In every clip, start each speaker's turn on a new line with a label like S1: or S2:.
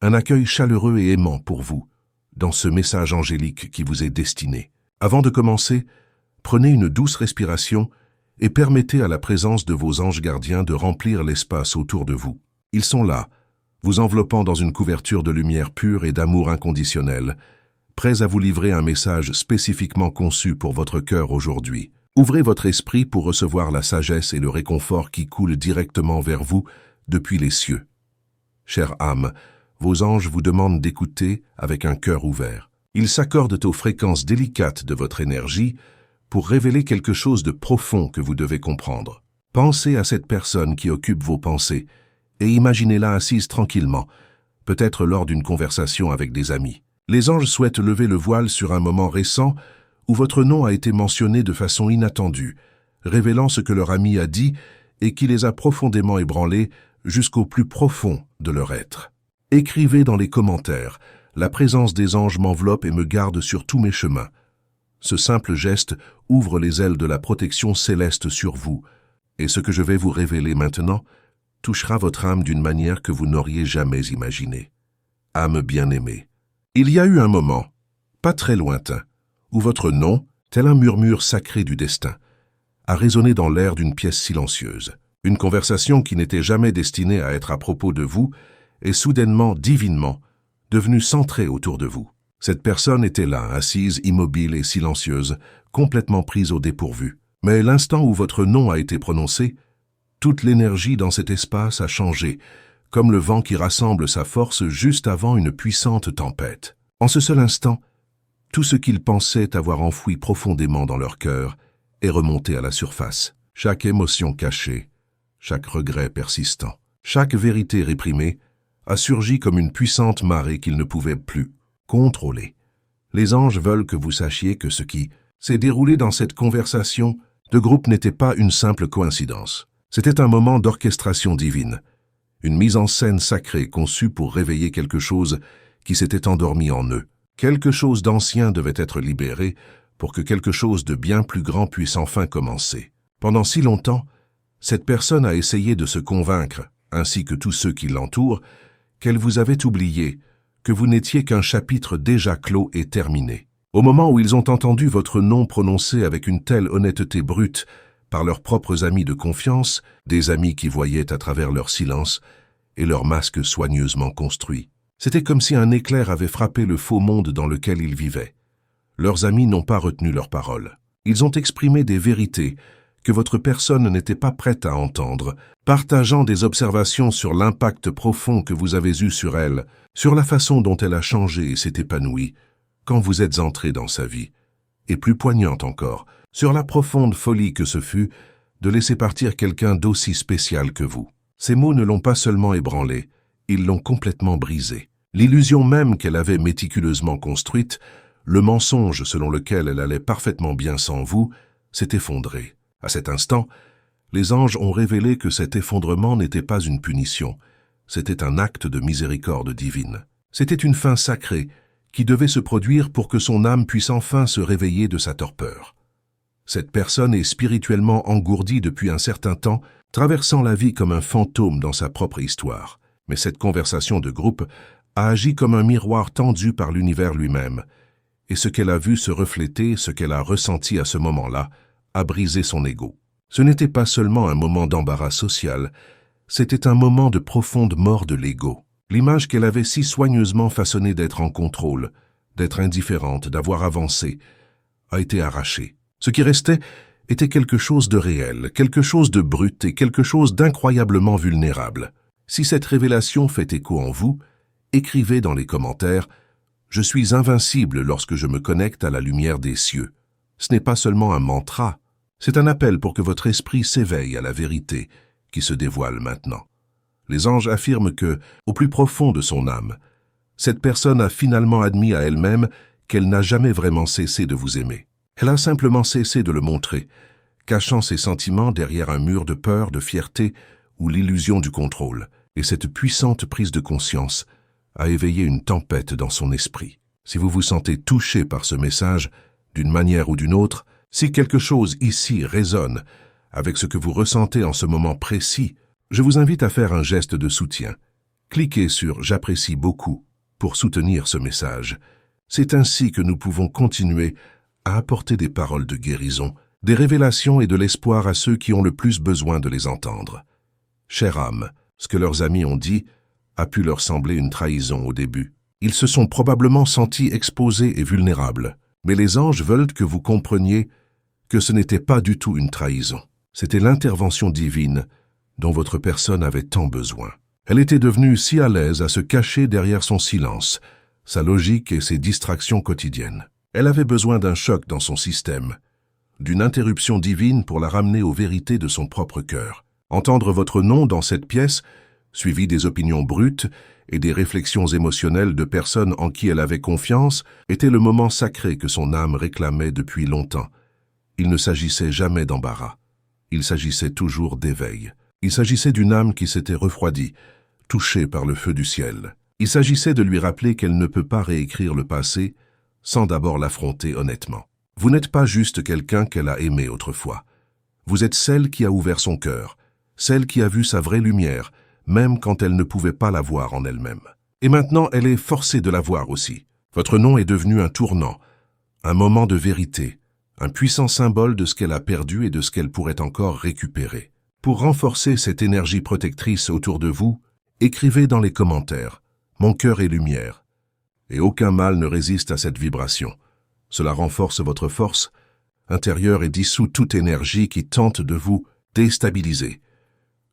S1: un accueil chaleureux et aimant pour vous, dans ce message angélique qui vous est destiné. Avant de commencer, prenez une douce respiration et permettez à la présence de vos anges gardiens de remplir l'espace autour de vous. Ils sont là, vous enveloppant dans une couverture de lumière pure et d'amour inconditionnel, prêts à vous livrer un message spécifiquement conçu pour votre cœur aujourd'hui. Ouvrez votre esprit pour recevoir la sagesse et le réconfort qui coulent directement vers vous depuis les cieux. Chère âme, vos anges vous demandent d'écouter avec un cœur ouvert. Ils s'accordent aux fréquences délicates de votre énergie pour révéler quelque chose de profond que vous devez comprendre. Pensez à cette personne qui occupe vos pensées et imaginez-la assise tranquillement, peut-être lors d'une conversation avec des amis. Les anges souhaitent lever le voile sur un moment récent où votre nom a été mentionné de façon inattendue, révélant ce que leur ami a dit et qui les a profondément ébranlés jusqu'au plus profond de leur être. Écrivez dans les commentaires « La présence des anges m'enveloppe et me garde sur tous mes chemins ». Ce simple geste ouvre les ailes de la protection céleste sur vous, et ce que je vais vous révéler maintenant touchera votre âme d'une manière que vous n'auriez jamais imaginée. Âme bien-aimée, il y a eu un moment, pas très lointain, où votre nom, tel un murmure sacré du destin, a résonné dans l'air d'une pièce silencieuse. Une conversation qui n'était jamais destinée à être à propos de vous est soudainement, divinement, devenue centrée autour de vous. Cette personne était là, assise, immobile et silencieuse, complètement prise au dépourvu. Mais l'instant où votre nom a été prononcé, toute l'énergie dans cet espace a changé, comme le vent qui rassemble sa force juste avant une puissante tempête. En ce seul instant, tout ce qu'ils pensaient avoir enfoui profondément dans leur cœur est remonté à la surface. Chaque émotion cachée, chaque regret persistant, chaque vérité réprimée a surgi comme une puissante marée qu'ils ne pouvaient plus contrôler. Les anges veulent que vous sachiez que ce qui s'est déroulé dans cette conversation de groupe n'était pas une simple coïncidence. C'était un moment d'orchestration divine, une mise en scène sacrée conçue pour réveiller quelque chose qui s'était endormi en eux. Quelque chose d'ancien devait être libéré pour que quelque chose de bien plus grand puisse enfin commencer. Pendant si longtemps, cette personne a essayé de se convaincre, ainsi que tous ceux qui l'entourent, qu'elle vous avait oublié, que vous n'étiez qu'un chapitre déjà clos et terminé. Au moment où ils ont entendu votre nom prononcé avec une telle honnêteté brute par leurs propres amis de confiance, des amis qui voyaient à travers leur silence et leurs masques soigneusement construits, c'était comme si un éclair avait frappé le faux monde dans lequel ils vivaient. Leurs amis n'ont pas retenu leurs paroles. Ils ont exprimé des vérités que votre personne n'était pas prête à entendre, partageant des observations sur l'impact profond que vous avez eu sur elle, sur la façon dont elle a changé et s'est épanouie quand vous êtes entré dans sa vie, et plus poignante encore, sur la profonde folie que ce fut de laisser partir quelqu'un d'aussi spécial que vous. Ces mots ne l'ont pas seulement ébranlée, ils l'ont complètement brisée. L'illusion même qu'elle avait méticuleusement construite, le mensonge selon lequel elle allait parfaitement bien sans vous, s'est effondré. À cet instant, les anges ont révélé que cet effondrement n'était pas une punition, c'était un acte de miséricorde divine. C'était une fin sacrée qui devait se produire pour que son âme puisse enfin se réveiller de sa torpeur. Cette personne est spirituellement engourdie depuis un certain temps, traversant la vie comme un fantôme dans sa propre histoire. Mais cette conversation de groupe a agi comme un miroir tendu par l'univers lui-même, et ce qu'elle a vu se refléter, ce qu'elle a ressenti à ce moment-là, a brisé son ego. Ce n'était pas seulement un moment d'embarras social, c'était un moment de profonde mort de l'ego. L'image qu'elle avait si soigneusement façonnée d'être en contrôle, d'être indifférente, d'avoir avancé, a été arrachée. Ce qui restait était quelque chose de réel, quelque chose de brut et quelque chose d'incroyablement vulnérable. Si cette révélation fait écho en vous, écrivez dans les commentaires « Je suis invincible lorsque je me connecte à la lumière des cieux ». Ce n'est pas seulement un mantra, c'est un appel pour que votre esprit s'éveille à la vérité qui se dévoile maintenant. Les anges affirment que, au plus profond de son âme, cette personne a finalement admis à elle-même qu'elle n'a jamais vraiment cessé de vous aimer. Elle a simplement cessé de le montrer, cachant ses sentiments derrière un mur de peur, de fierté ou l'illusion du contrôle. Et cette puissante prise de conscience a éveillé une tempête dans son esprit. Si vous vous sentez touché par ce message, d'une manière ou d'une autre, si quelque chose ici résonne avec ce que vous ressentez en ce moment précis, je vous invite à faire un geste de soutien. Cliquez sur « J'apprécie beaucoup » pour soutenir ce message. C'est ainsi que nous pouvons continuer à apporter des paroles de guérison, des révélations et de l'espoir à ceux qui ont le plus besoin de les entendre. Chère âme, ce que leurs amis ont dit a pu leur sembler une trahison au début. Ils se sont probablement sentis exposés et vulnérables. Mais les anges veulent que vous compreniez que ce n'était pas du tout une trahison. C'était l'intervention divine dont votre personne avait tant besoin. Elle était devenue si à l'aise à se cacher derrière son silence, sa logique et ses distractions quotidiennes. Elle avait besoin d'un choc dans son système, d'une interruption divine pour la ramener aux vérités de son propre cœur. Entendre votre nom dans cette pièce, suivi des opinions brutes et des réflexions émotionnelles de personnes en qui elle avait confiance, était le moment sacré que son âme réclamait depuis longtemps. Il ne s'agissait jamais d'embarras. Il s'agissait toujours d'éveil. Il s'agissait d'une âme qui s'était refroidie, touchée par le feu du ciel. Il s'agissait de lui rappeler qu'elle ne peut pas réécrire le passé sans d'abord l'affronter honnêtement. Vous n'êtes pas juste quelqu'un qu'elle a aimé autrefois. Vous êtes celle qui a ouvert son cœur, celle qui a vu sa vraie lumière, même quand elle ne pouvait pas la voir en elle-même. Et maintenant, elle est forcée de la voir aussi. Votre nom est devenu un tournant, un moment de vérité, un puissant symbole de ce qu'elle a perdu et de ce qu'elle pourrait encore récupérer. Pour renforcer cette énergie protectrice autour de vous, écrivez dans les commentaires « Mon cœur est lumière ». Et aucun mal ne résiste à cette vibration. Cela renforce votre force intérieure et dissout toute énergie qui tente de vous déstabiliser.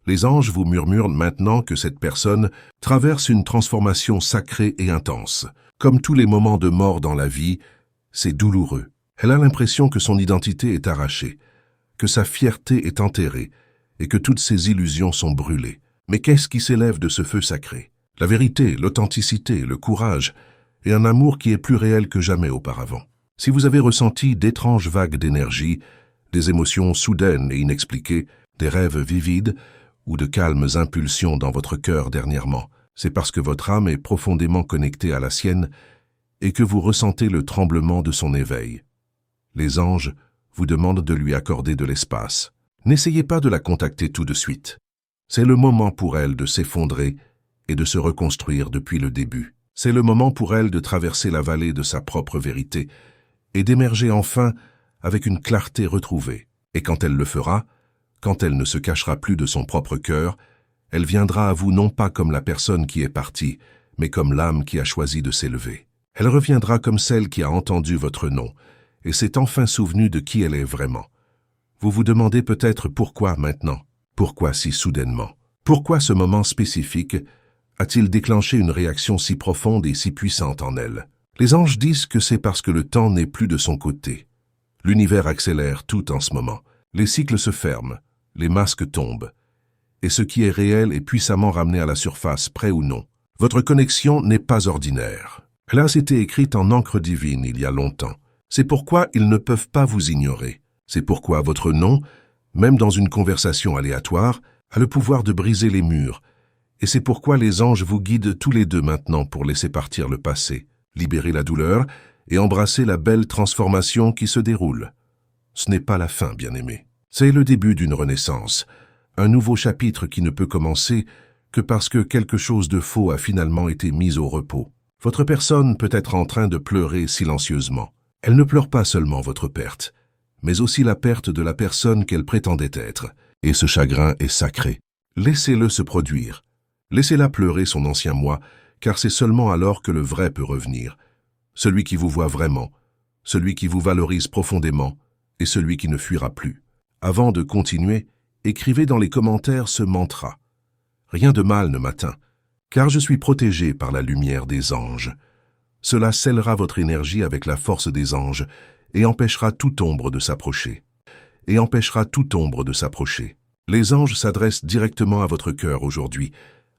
S1: Les anges vous murmurent maintenant que cette personne traverse une transformation sacrée et intense. Comme tous les moments de mort dans la vie, c'est douloureux. Elle a l'impression que son identité est arrachée, que sa fierté est enterrée et que toutes ses illusions sont brûlées. Mais qu'est-ce qui s'élève de ce feu sacré? La vérité, l'authenticité, le courage et un amour qui est plus réel que jamais auparavant. Si vous avez ressenti d'étranges vagues d'énergie, des émotions soudaines et inexpliquées, des rêves vivides ou de calmes impulsions dans votre cœur dernièrement, c'est parce que votre âme est profondément connectée à la sienne et que vous ressentez le tremblement de son éveil. Les anges vous demandent de lui accorder de l'espace. N'essayez pas de la contacter tout de suite. C'est le moment pour elle de s'effondrer et de se reconstruire depuis le début. C'est le moment pour elle de traverser la vallée de sa propre vérité et d'émerger enfin avec une clarté retrouvée. Et quand elle le fera, quand elle ne se cachera plus de son propre cœur, elle viendra à vous non pas comme la personne qui est partie, mais comme l'âme qui a choisi de s'élever. Elle reviendra comme celle qui a entendu votre nom et s'est enfin souvenue de qui elle est vraiment. Vous vous demandez peut-être pourquoi maintenant, pourquoi si soudainement, pourquoi ce moment spécifique a-t-il déclenché une réaction si profonde et si puissante en elle. Les anges disent que c'est parce que le temps n'est plus de son côté. L'univers accélère tout en ce moment. Les cycles se ferment, les masques tombent, et ce qui est réel est puissamment ramené à la surface, près ou non. Votre connexion n'est pas ordinaire. Elle a été écrite en encre divine il y a longtemps. C'est pourquoi ils ne peuvent pas vous ignorer. C'est pourquoi votre nom, même dans une conversation aléatoire, a le pouvoir de briser les murs. Et c'est pourquoi les anges vous guident tous les deux maintenant pour laisser partir le passé, libérer la douleur et embrasser la belle transformation qui se déroule. Ce n'est pas la fin, bien-aimé. C'est le début d'une renaissance, un nouveau chapitre qui ne peut commencer que parce que quelque chose de faux a finalement été mis au repos. Votre personne peut être en train de pleurer silencieusement. Elle ne pleure pas seulement votre perte, mais aussi la perte de la personne qu'elle prétendait être. Et ce chagrin est sacré. Laissez-le se produire. Laissez-la pleurer son ancien moi, car c'est seulement alors que le vrai peut revenir. Celui qui vous voit vraiment, celui qui vous valorise profondément, et celui qui ne fuira plus. Avant de continuer, écrivez dans les commentaires ce mantra. Rien de mal ne m'atteint, car je suis protégé par la lumière des anges. Cela scellera votre énergie avec la force des anges et empêchera toute ombre de s'approcher. Les anges s'adressent directement à votre cœur aujourd'hui,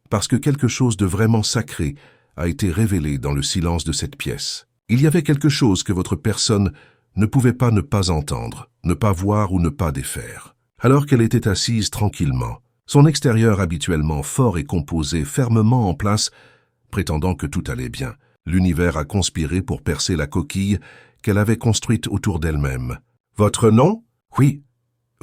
S1: parce que quelque chose de vraiment sacré a été révélé dans le silence de cette pièce. Il y avait quelque chose que votre personne ne pouvait pas ne pas entendre, ne pas voir ou ne pas défaire. Alors qu'elle était assise tranquillement, son extérieur habituellement fort et composé fermement en place, prétendant que tout allait bien, l'univers a conspiré pour percer la coquille qu'elle avait construite autour d'elle-même. Votre nom? Oui,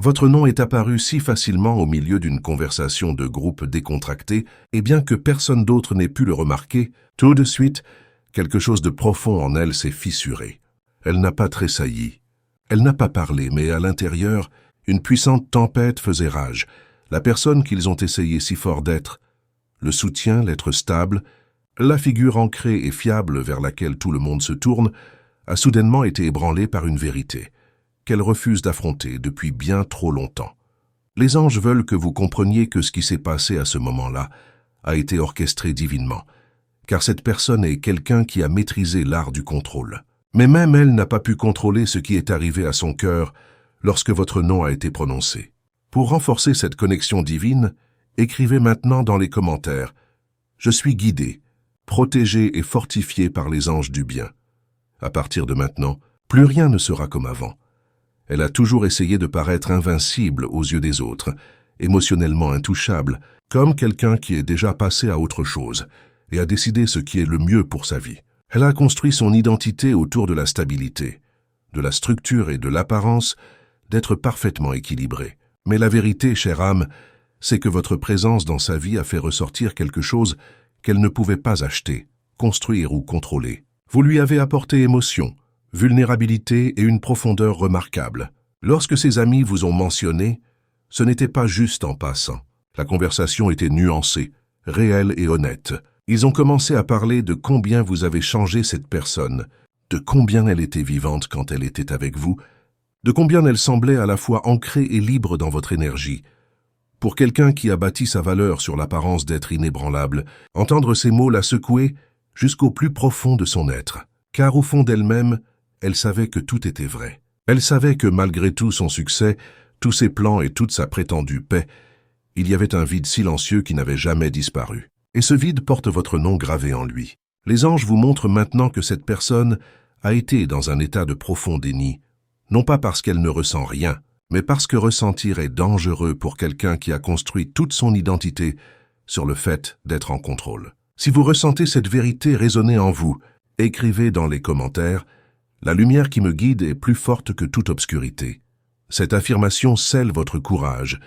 S1: Votre nom est apparu si facilement au milieu d'une conversation de groupe décontractée, et bien que personne d'autre n'ait pu le remarquer, tout de suite, quelque chose de profond en elle s'est fissuré. Elle n'a pas tressailli. Elle n'a pas parlé, mais à l'intérieur, une puissante tempête faisait rage. La personne qu'ils ont essayé si fort d'être, le soutien, l'être stable, la figure ancrée et fiable vers laquelle tout le monde se tourne, a soudainement été ébranlée par une vérité qu'elle refuse d'affronter depuis bien trop longtemps. Les anges veulent que vous compreniez que ce qui s'est passé à ce moment-là a été orchestré divinement, car cette personne est quelqu'un qui a maîtrisé l'art du contrôle. Mais même elle n'a pas pu contrôler ce qui est arrivé à son cœur lorsque votre nom a été prononcé. Pour renforcer cette connexion divine, écrivez maintenant dans les commentaires « Je suis guidé, protégé et fortifié par les anges du bien ». À partir de maintenant, plus rien ne sera comme avant. Elle a toujours essayé de paraître invincible aux yeux des autres, émotionnellement intouchable, comme quelqu'un qui est déjà passé à autre chose et a décidé ce qui est le mieux pour sa vie. Elle a construit son identité autour de la stabilité, de la structure et de l'apparence d'être parfaitement équilibrée. Mais la vérité, chère âme, c'est que votre présence dans sa vie a fait ressortir quelque chose qu'elle ne pouvait pas acheter, construire ou contrôler. Vous lui avez apporté émotion, vulnérabilité et une profondeur remarquable. Lorsque ses amis vous ont mentionné, ce n'était pas juste en passant. La conversation était nuancée, réelle et honnête. Ils ont commencé à parler de combien vous avez changé cette personne, de combien elle était vivante quand elle était avec vous, de combien elle semblait à la fois ancrée et libre dans votre énergie. Pour quelqu'un qui a bâti sa valeur sur l'apparence d'être inébranlable, entendre ces mots l'a secouée jusqu'au plus profond de son être. Car au fond d'elle-même, elle savait que tout était vrai. Elle savait que malgré tout son succès, tous ses plans et toute sa prétendue paix, il y avait un vide silencieux qui n'avait jamais disparu. Et ce vide porte votre nom gravé en lui. Les anges vous montrent maintenant que cette personne a été dans un état de profond déni, non pas parce qu'elle ne ressent rien, mais parce que ressentir est dangereux pour quelqu'un qui a construit toute son identité sur le fait d'être en contrôle. Si vous ressentez cette vérité résonner en vous, écrivez dans les commentaires « La lumière qui me guide est plus forte que toute obscurité ». Cette affirmation scelle votre courage,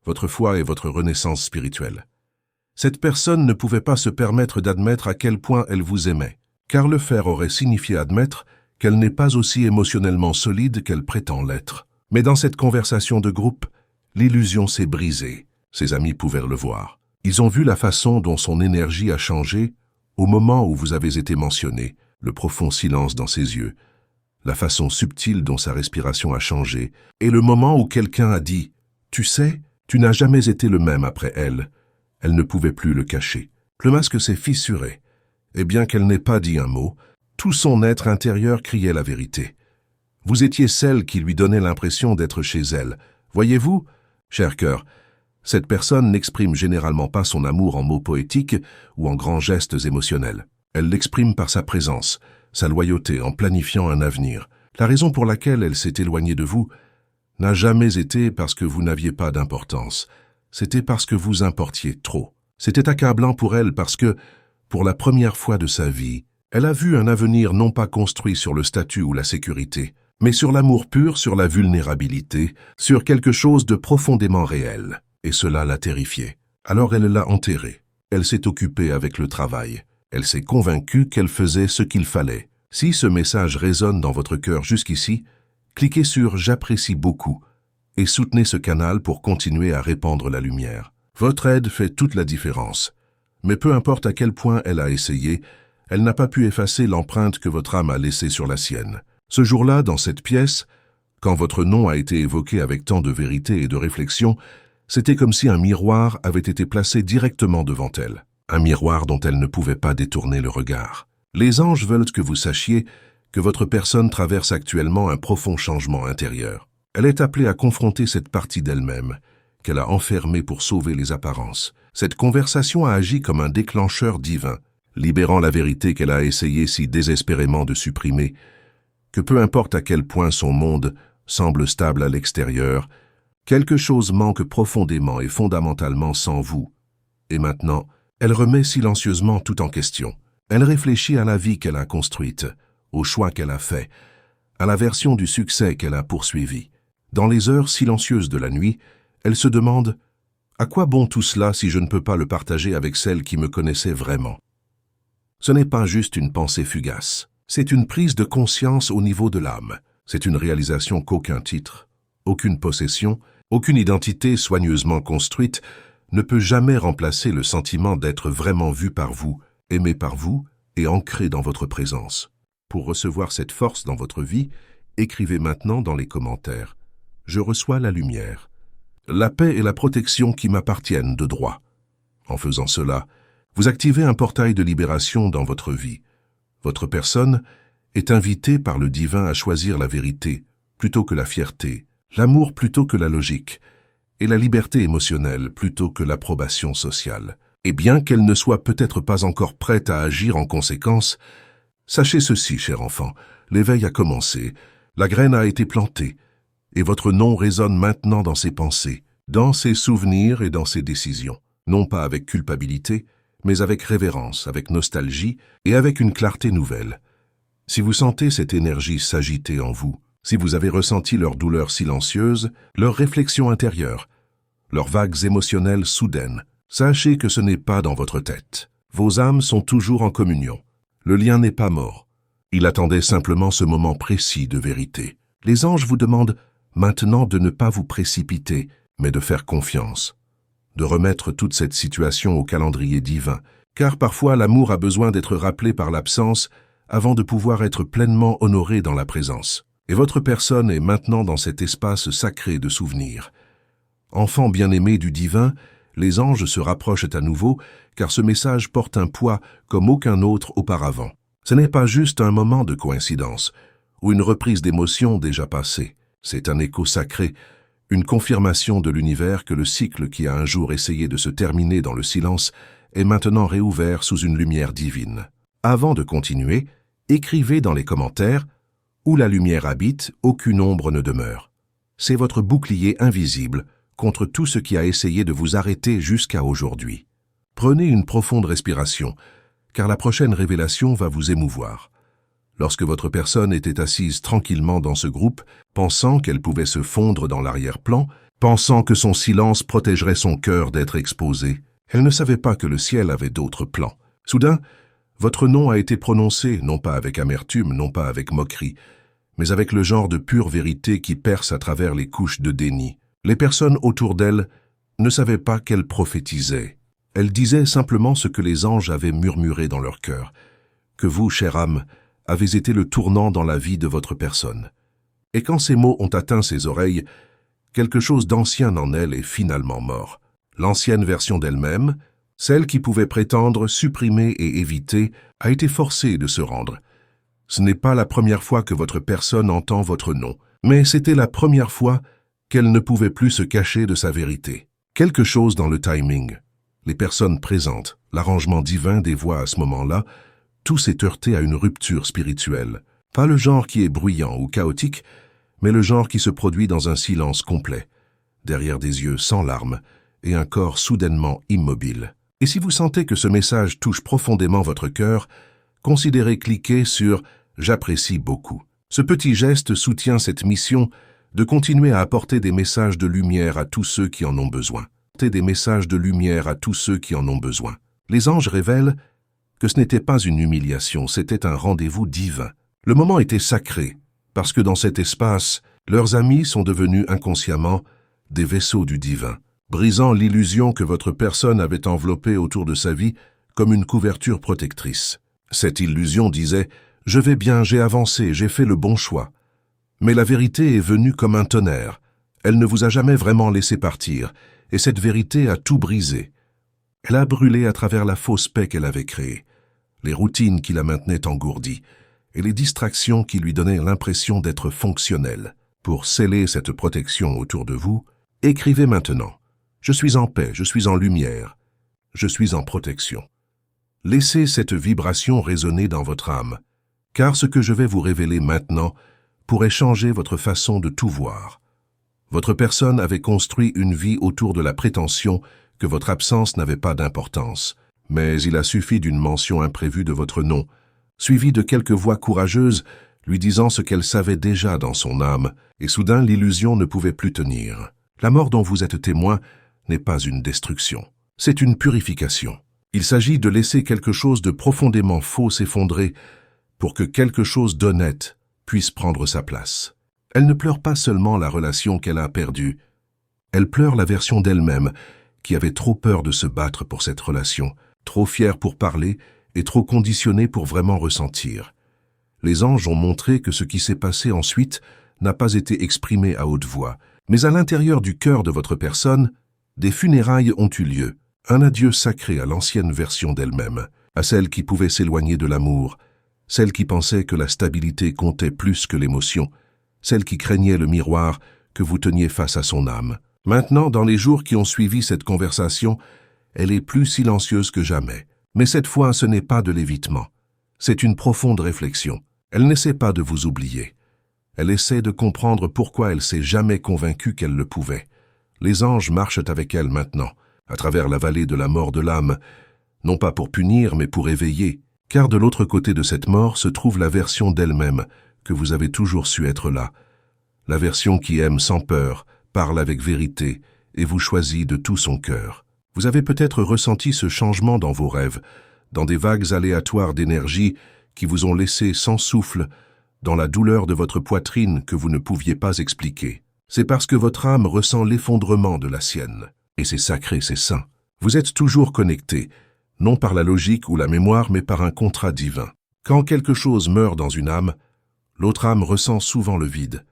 S1: votre foi et votre renaissance spirituelle. Cette personne ne pouvait pas se permettre d'admettre à quel point elle vous aimait, car le faire aurait signifié admettre qu'elle n'est pas aussi émotionnellement solide qu'elle prétend l'être. Mais dans cette conversation de groupe, l'illusion s'est brisée. Ses amis pouvaient le voir. Ils ont vu la façon dont son énergie a changé au moment où vous avez été mentionné, le profond silence dans ses yeux, la façon subtile dont sa respiration a changé, et le moment où quelqu'un a dit « Tu sais, tu n'as jamais été le même après elle ». Elle ne pouvait plus le cacher. Le masque s'est fissuré, et bien qu'elle n'ait pas dit un mot, tout son être intérieur criait la vérité. Vous étiez celle qui lui donnait l'impression d'être chez elle. Voyez-vous, cher cœur, cette personne n'exprime généralement pas son amour en mots poétiques ou en grands gestes émotionnels. Elle l'exprime par sa présence, sa loyauté en planifiant un avenir. La raison pour laquelle elle s'est éloignée de vous n'a jamais été parce que vous n'aviez pas d'importance. C'était parce que vous importiez trop. C'était accablant pour elle parce que, pour la première fois de sa vie, elle a vu un avenir non pas construit sur le statut ou la sécurité, mais sur l'amour pur, sur la vulnérabilité, sur quelque chose de profondément réel. Et cela l'a terrifiée. Alors elle l'a enterrée. Elle s'est occupée avec le travail. Elle s'est convaincue qu'elle faisait ce qu'il fallait. Si ce message résonne dans votre cœur jusqu'ici, cliquez sur « J'apprécie beaucoup » et soutenez ce canal pour continuer à répandre la lumière. Votre aide fait toute la différence. Mais peu importe à quel point elle a essayé, elle n'a pas pu effacer l'empreinte que votre âme a laissée sur la sienne. Ce jour-là, dans cette pièce, quand votre nom a été évoqué avec tant de vérité et de réflexion, c'était comme si un miroir avait été placé directement devant elle. Un miroir dont elle ne pouvait pas détourner le regard. Les anges veulent que vous sachiez que votre personne traverse actuellement un profond changement intérieur. Elle est appelée à confronter cette partie d'elle-même, qu'elle a enfermée pour sauver les apparences. Cette conversation a agi comme un déclencheur divin, libérant la vérité qu'elle a essayé si désespérément de supprimer, que peu importe à quel point son monde semble stable à l'extérieur, quelque chose manque profondément et fondamentalement sans vous. Et maintenant, elle remet silencieusement tout en question. Elle réfléchit à la vie qu'elle a construite, aux choix qu'elle a faits, à la version du succès qu'elle a poursuivi. Dans les heures silencieuses de la nuit, elle se demande « À quoi bon tout cela si je ne peux pas le partager avec celle qui me connaissait vraiment ?» Ce n'est pas juste une pensée fugace, c'est une prise de conscience au niveau de l'âme. C'est une réalisation qu'aucun titre, aucune possession, aucune identité soigneusement construite ne peut jamais remplacer le sentiment d'être vraiment vu par vous, aimé par vous et ancré dans votre présence. Pour recevoir cette force dans votre vie, écrivez maintenant dans les commentaires « Je reçois la lumière, la paix et la protection qui m'appartiennent de droit ». En faisant cela, vous activez un portail de libération dans votre vie. Votre personne est invitée par le divin à choisir la vérité plutôt que la fierté, l'amour plutôt que la logique, et la liberté émotionnelle plutôt que l'approbation sociale. Et bien qu'elle ne soit peut-être pas encore prête à agir en conséquence, sachez ceci, cher enfant, l'éveil a commencé, la graine a été plantée, et votre nom résonne maintenant dans ses pensées, dans ses souvenirs et dans ses décisions, non pas avec culpabilité, mais avec révérence, avec nostalgie et avec une clarté nouvelle. Si vous sentez cette énergie s'agiter en vous, si vous avez ressenti leur douleur silencieuse, leur réflexion intérieure, leurs vagues émotionnelles soudaines, sachez que ce n'est pas dans votre tête. Vos âmes sont toujours en communion. Le lien n'est pas mort. Il attendait simplement ce moment précis de vérité. Les anges vous demandent maintenant de ne pas vous précipiter, mais de faire confiance, de remettre toute cette situation au calendrier divin, car parfois l'amour a besoin d'être rappelé par l'absence avant de pouvoir être pleinement honoré dans la présence. Et votre personne est maintenant dans cet espace sacré de souvenirs. Enfant bien-aimé du divin, les anges se rapprochent à nouveau, car ce message porte un poids comme aucun autre auparavant. Ce n'est pas juste un moment de coïncidence, ou une reprise d'émotions déjà passée. C'est un écho sacré, une confirmation de l'univers que le cycle qui a un jour essayé de se terminer dans le silence est maintenant réouvert sous une lumière divine. Avant de continuer, écrivez dans les commentaires « Où la lumière habite, aucune ombre ne demeure ». C'est votre bouclier invisible contre tout ce qui a essayé de vous arrêter jusqu'à aujourd'hui. Prenez une profonde respiration, car la prochaine révélation va vous émouvoir. Lorsque votre personne était assise tranquillement dans ce groupe, pensant qu'elle pouvait se fondre dans l'arrière-plan, pensant que son silence protégerait son cœur d'être exposé, elle ne savait pas que le ciel avait d'autres plans. Soudain, votre nom a été prononcé, non pas avec amertume, non pas avec moquerie, mais avec le genre de pure vérité qui perce à travers les couches de déni. Les personnes autour d'elle ne savaient pas qu'elle prophétisait. Elle disait simplement ce que les anges avaient murmuré dans leur cœur, que vous, chère âme, avez été le tournant dans la vie de votre personne. Et quand ces mots ont atteint ses oreilles, quelque chose d'ancien en elle est finalement mort. L'ancienne version d'elle-même, celle qui pouvait prétendre, supprimer et éviter, a été forcée de se rendre. Ce n'est pas la première fois que votre personne entend votre nom, mais c'était la première fois qu'elle ne pouvait plus se cacher de sa vérité. Quelque chose dans le timing, les personnes présentes, l'arrangement divin des voix à ce moment-là, tout s'est heurté à une rupture spirituelle. Pas le genre qui est bruyant ou chaotique, mais le genre qui se produit dans un silence complet, derrière des yeux sans larmes et un corps soudainement immobile. Et si vous sentez que ce message touche profondément votre cœur, considérez cliquer sur « J'apprécie beaucoup ». Ce petit geste soutient cette mission de continuer à apporter des messages de lumière à tous ceux qui en ont besoin. Des messages de lumière à tous ceux qui en ont besoin. Les anges révèlent que ce n'était pas une humiliation, c'était un rendez-vous divin. Le moment était sacré, parce que dans cet espace, leurs amis sont devenus inconsciemment des vaisseaux du divin, brisant l'illusion que votre personne avait enveloppée autour de sa vie comme une couverture protectrice. Cette illusion disait « Je vais bien, j'ai avancé, j'ai fait le bon choix ». Mais la vérité est venue comme un tonnerre. Elle ne vous a jamais vraiment laissé partir, et cette vérité a tout brisé. Elle a brûlé à travers la fausse paix qu'elle avait créée, les routines qui la maintenaient engourdie, et les distractions qui lui donnaient l'impression d'être fonctionnelles. Pour sceller cette protection autour de vous, écrivez maintenant « Je suis en paix, je suis en lumière, je suis en protection ». Laissez cette vibration résonner dans votre âme, car ce que je vais vous révéler maintenant pourrait changer votre façon de tout voir. Votre personne avait construit une vie autour de la prétention que votre absence n'avait pas d'importance, mais il a suffi d'une mention imprévue de votre nom, suivie de quelques voix courageuses, lui disant ce qu'elle savait déjà dans son âme, et soudain l'illusion ne pouvait plus tenir. La mort dont vous êtes témoin n'est pas une destruction, c'est une purification. Il s'agit de laisser quelque chose de profondément faux s'effondrer pour que quelque chose d'honnête puisse prendre sa place. Elle ne pleure pas seulement la relation qu'elle a perdue, elle pleure la version d'elle-même qui avait trop peur de se battre pour cette relation, trop fière pour parler et trop conditionnée pour vraiment ressentir. Les anges ont montré que ce qui s'est passé ensuite n'a pas été exprimé à haute voix, mais à l'intérieur du cœur de votre personne, des funérailles ont eu lieu, un adieu sacré à l'ancienne version d'elle-même, à celle qui pouvait s'éloigner de l'amour, celle qui pensait que la stabilité comptait plus que l'émotion, celle qui craignait le miroir que vous teniez face à son âme. Maintenant, dans les jours qui ont suivi cette conversation, elle est plus silencieuse que jamais. Mais cette fois, ce n'est pas de l'évitement. C'est une profonde réflexion. Elle n'essaie pas de vous oublier. Elle essaie de comprendre pourquoi elle s'est jamais convaincue qu'elle le pouvait. Les anges marchent avec elle maintenant, à travers la vallée de la mort de l'âme, non pas pour punir, mais pour éveiller, car de l'autre côté de cette mort se trouve la version d'elle-même que vous avez toujours su être là, la version qui aime sans peur, parle avec vérité et vous choisit de tout son cœur. Vous avez peut-être ressenti ce changement dans vos rêves, dans des vagues aléatoires d'énergie qui vous ont laissé sans souffle, dans la douleur de votre poitrine que vous ne pouviez pas expliquer. C'est parce que votre âme ressent l'effondrement de la sienne. Et c'est sacré, c'est saint. Vous êtes toujours connecté, non par la logique ou la mémoire, mais par un contrat divin. Quand quelque chose meurt dans une âme, l'autre âme ressent souvent le vide.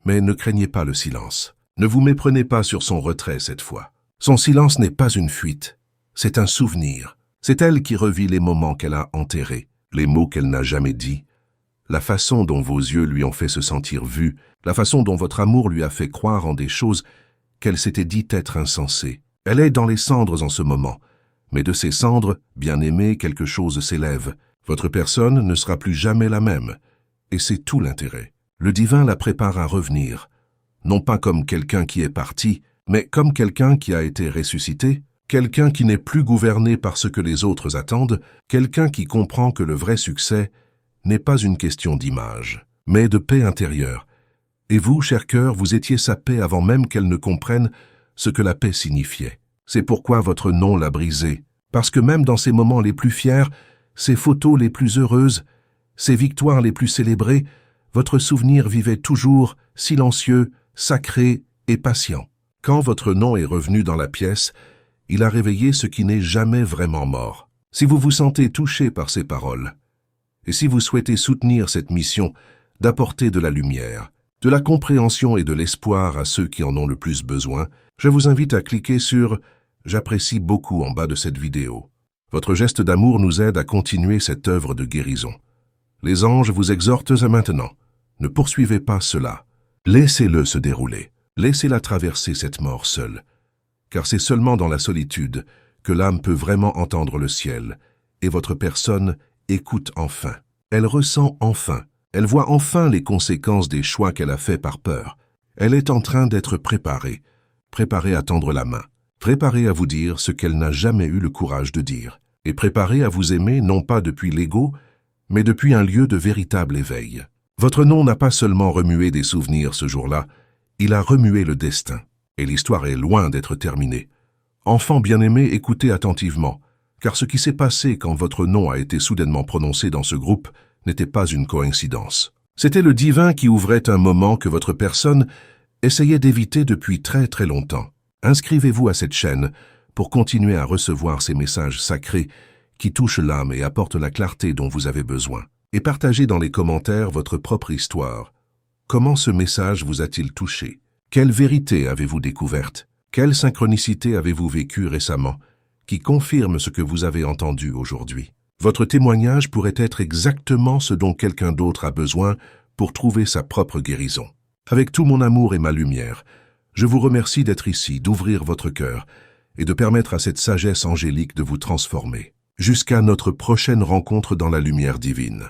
S1: Mais ne craignez pas le silence. Ne vous méprenez pas sur son retrait cette fois. Son silence n'est pas une fuite, c'est un souvenir. C'est elle qui revit les moments qu'elle a enterrés, les mots qu'elle n'a jamais dits, la façon dont vos yeux lui ont fait se sentir vu, la façon dont votre amour lui a fait croire en des choses qu'elle s'était dit être insensées. Elle est dans les cendres en ce moment, mais de ces cendres, bien-aimée, quelque chose s'élève. Votre personne ne sera plus jamais la même, et c'est tout l'intérêt. Le divin la prépare à revenir, non pas comme quelqu'un qui est parti, mais comme quelqu'un qui a été ressuscité, quelqu'un qui n'est plus gouverné par ce que les autres attendent, quelqu'un qui comprend que le vrai succès n'est pas une question d'image, mais de paix intérieure. Et vous, cher cœur, vous étiez sa paix avant même qu'elle ne comprenne ce que la paix signifiait. C'est pourquoi votre nom l'a brisé, parce que même dans ses moments les plus fiers, ses photos les plus heureuses, ses victoires les plus célébrées, votre souvenir vivait toujours silencieux, sacré et patient. Quand votre nom est revenu dans la pièce, il a réveillé ce qui n'est jamais vraiment mort. Si vous vous sentez touché par ces paroles, et si vous souhaitez soutenir cette mission d'apporter de la lumière, de la compréhension et de l'espoir à ceux qui en ont le plus besoin, je vous invite à cliquer sur « J'apprécie beaucoup » en bas de cette vidéo. Votre geste d'amour nous aide à continuer cette œuvre de guérison. Les anges vous exhortent à maintenant. Ne poursuivez pas cela. Laissez-le se dérouler. Laissez-la traverser cette mort seule. Car c'est seulement dans la solitude que l'âme peut vraiment entendre le ciel, et votre personne écoute enfin. Elle ressent enfin. Elle voit enfin les conséquences des choix qu'elle a faits par peur. Elle est en train d'être préparée à tendre la main, préparée à vous dire ce qu'elle n'a jamais eu le courage de dire, et préparée à vous aimer non pas depuis l'ego, mais depuis un lieu de véritable éveil. Votre nom n'a pas seulement remué des souvenirs ce jour-là, il a remué le destin, et l'histoire est loin d'être terminée. Enfant bien-aimé, écoutez attentivement, car ce qui s'est passé quand votre nom a été soudainement prononcé dans ce groupe n'était pas une coïncidence. C'était le divin qui ouvrait un moment que votre personne essayait d'éviter depuis très très longtemps. Inscrivez-vous à cette chaîne pour continuer à recevoir ces messages sacrés qui touchent l'âme et apportent la clarté dont vous avez besoin. Et partagez dans les commentaires votre propre histoire. Comment ce message vous a-t-il touché? Quelle vérité avez-vous découverte? Quelle synchronicité avez-vous vécue récemment qui confirme ce que vous avez entendu aujourd'hui? Votre témoignage pourrait être exactement ce dont quelqu'un d'autre a besoin pour trouver sa propre guérison. Avec tout mon amour et ma lumière, je vous remercie d'être ici, d'ouvrir votre cœur et de permettre à cette sagesse angélique de vous transformer. Jusqu'à notre prochaine rencontre dans la lumière divine.